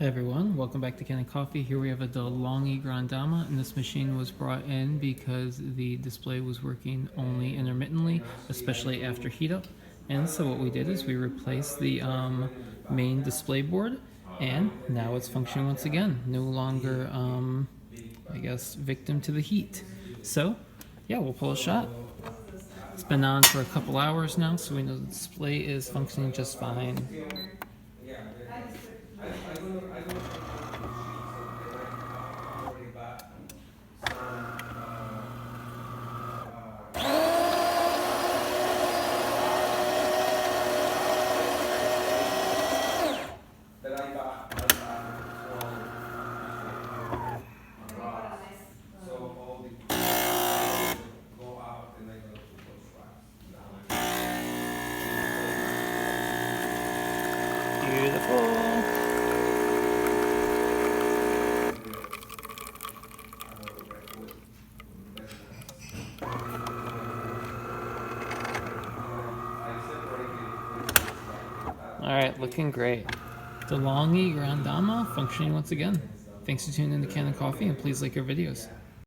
Hey everyone, welcome back to Kanen Coffee. Here we have a DeLonghi Gran, and this machine was brought in because the display was working only intermittently, especially after heat up. And so what we did is we replaced the main display board, and now it's functioning once again. No longer, I guess, victim to the heat. So, yeah, we'll pull a shot. It's been on for a couple hours now, so we know the display is functioning just fine. Beautiful. Alright, looking great. DeLonghi Gran functioning once again. Thanks for tuning in to Kanen Coffee, and please like our videos.